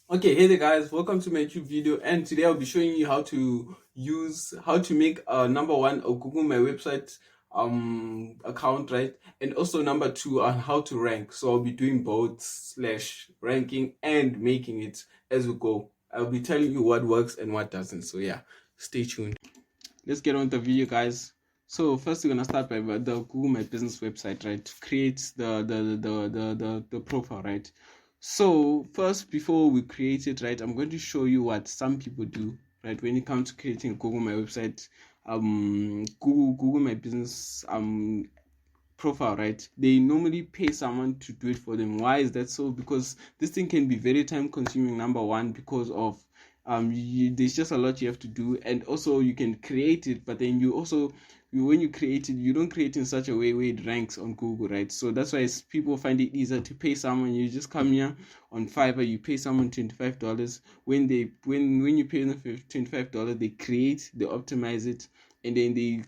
Okay, hey there guys, welcome to my YouTube video, and today I'll be showing you how to make a number one a Google My Website account, right? And also number two on how to rank. So I'll be doing both slash ranking and making it as we go. I'll be telling you what works and what doesn't. So yeah, stay tuned. Let's get on with the video, guys. So first we're gonna start by the Google My Business website, right? To create the profile, right? So first, before we create it, right, I'm going to show you what some people do, right, when it comes to creating Google My Website, Google My Business profile, right? They normally pay someone to do it for them. Why is that so? Because this thing can be very time consuming, number one, because of there's just a lot you have to do, and also you can create it, but then when you create it, you don't create in such a way where it ranks on Google, right? So that's why people find it easier to pay someone. You just come here on Fiverr, you pay someone $25. When you pay them $25, they create, they optimize it, and then they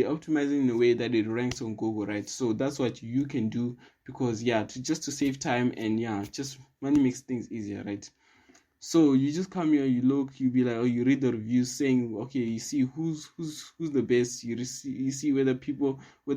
optimize it in a way that it ranks on Google, right? So that's what you can do, because yeah, just to save time, and yeah, just money makes things easier, right? So you just come here, you look, you be like, oh, you read the reviews saying, okay, you see who's the best. You see whether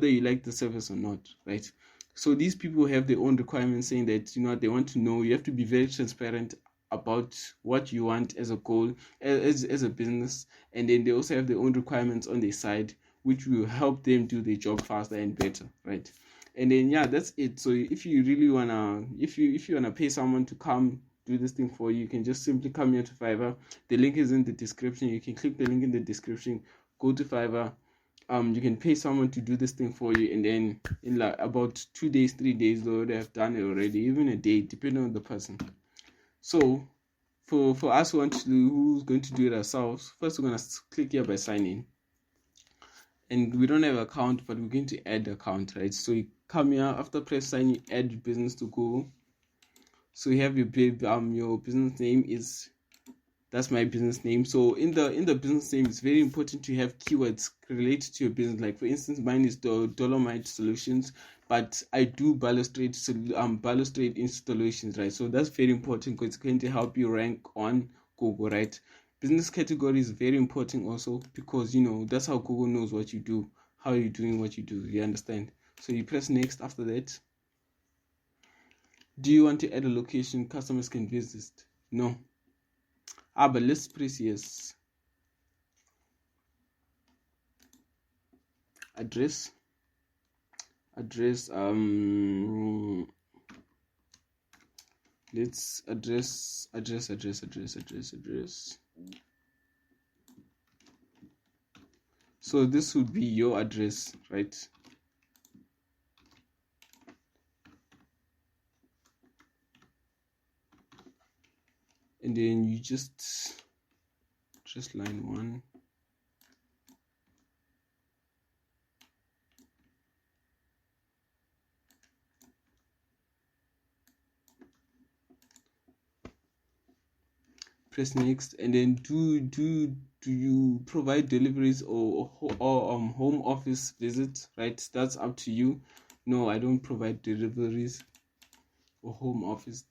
you like the service or not, right? So these people have their own requirements saying that they want to know. You have to be very transparent about what you want as a goal, as a business, and then they also have their own requirements on their side, which will help them do their job faster and better, right? And then yeah, that's it. So if you really wanna, if you wanna pay someone to come do this thing for you, you can just simply come here to Fiverr. The link is in the description. You can click the link in the description, go to Fiverr. You can pay someone to do this thing for you, and then in like about 2 days, 3 days, though, they have done it already, even a day, depending on the person. So for us who's going to do it ourselves, first we're gonna click here by sign in. And we don't have an account, but we're going to add account, right? So you come here, after press sign, you add business to Google. So you have your business name is, that's my business name. So in the business name, it's very important to have keywords related to your business. Like for instance, mine is the Dolomite Solutions, but I do balustrade installations, right? So that's very important because it's going to help you rank on Google, right? Business category is very important also, because that's how Google knows what you do, how you're doing what you do. You understand? So you press next after that. Do you want to add a location customers can visit? No. But let's press yes. Address. Let's address. So this would be your address, right? And then you just line 1. Press next, and then do you provide deliveries or home office visits, right? That's up to you. No, I don't provide deliveries or home office.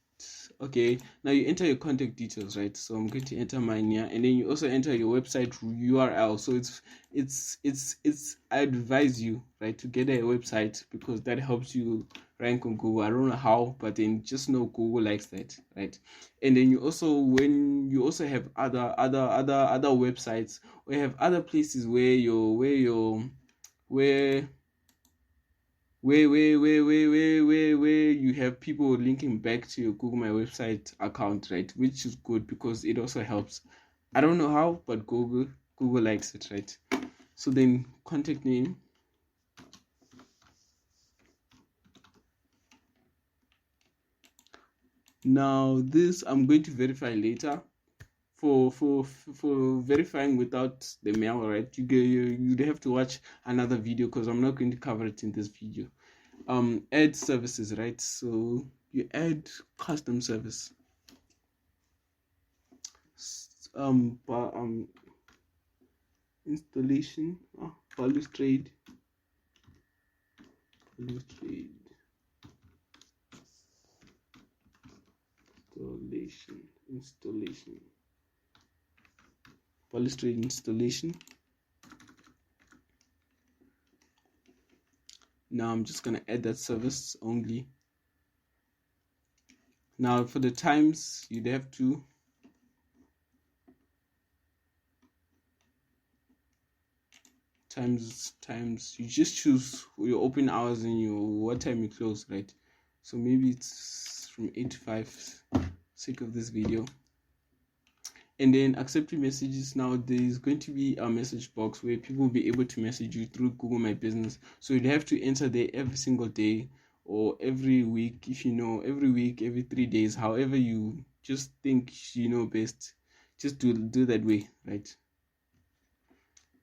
Okay, now you enter your contact details, right? So I'm going to enter mine here, and then you also enter your website URL. So it's I advise you, right, to get a website, because that helps you rank on Google. I don't know how, but then just know Google likes that, right? And then when you also have other websites, or you have other places where you have people linking back to your Google My Website account, right? Which is good, because it also helps. I don't know how, but Google likes it, right? So then contact name. Now this I'm going to verify later. For verifying without the mail, right? You'd have to watch another video, because I'm not going to cover it in this video. Add services, right? So you add custom service. Installation, balustrade Polystrade installation. Now I'm just gonna add that service only. Now for the times, you'd have to times you just choose your open hours and your what time you close, right? So maybe it's from 8 to 5, sake of this video. And then accepting messages. Now there's going to be a message box where people will be able to message you through Google My Business. So you'd have to enter there every single day or every week, if you know, every week, every 3 days, however you just think you know best. Just do that way, right?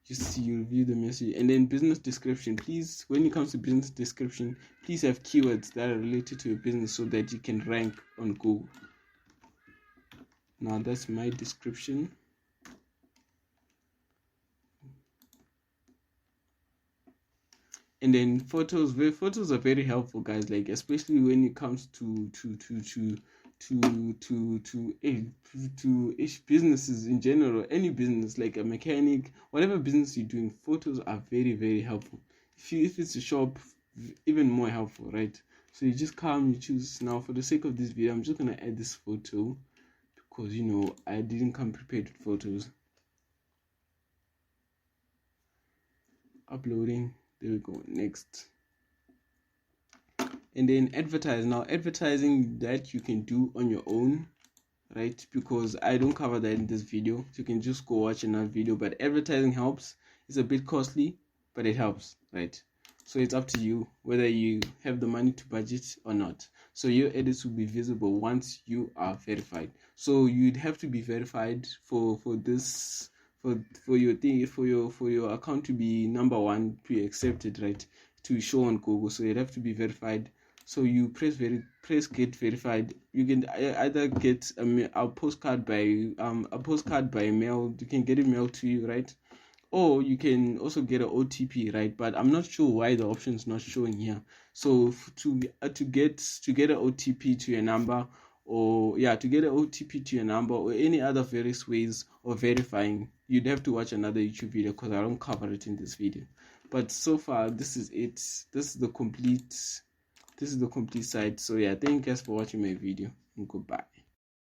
Just you review the message. And then business description. Please, when it comes to business description, please have keywords that are related to your business so that you can rank on Google. Now that's my description. And then photos. Photos are very helpful, guys. Like especially when it comes to businesses in general, any business like a mechanic, whatever business you're doing, photos are very, very helpful. If it's a shop, even more helpful, right? So you just come, you choose. Now for the sake of this video, I'm just gonna add this photo because you know I didn't come prepared with photos. Uploading. There we go. Next. And then advertise. Now advertising that you can do on your own, right? Because I don't cover that in this video, so you can just go watch another video. But advertising helps. It's a bit costly, but it helps, right? So it's up to you whether you have the money to budget or not. So your edits will be visible once you are verified. So you'd have to be verified for this for your thing, for your account to be number one, to be accepted, right? To show on Google. So you'd have to be verified. So you press get verified. You can either get a postcard by mail. You can get it mailed to you, right? Or you can also get an OTP, right? But I'm not sure why the option is not showing here. So to get an OTP to your number, or to get an OTP to your number, or any other various ways of verifying, you'd have to watch another YouTube video because I don't cover it in this video. But so far, this is it. This is the complete site. So yeah, thank you guys for watching my video, and goodbye.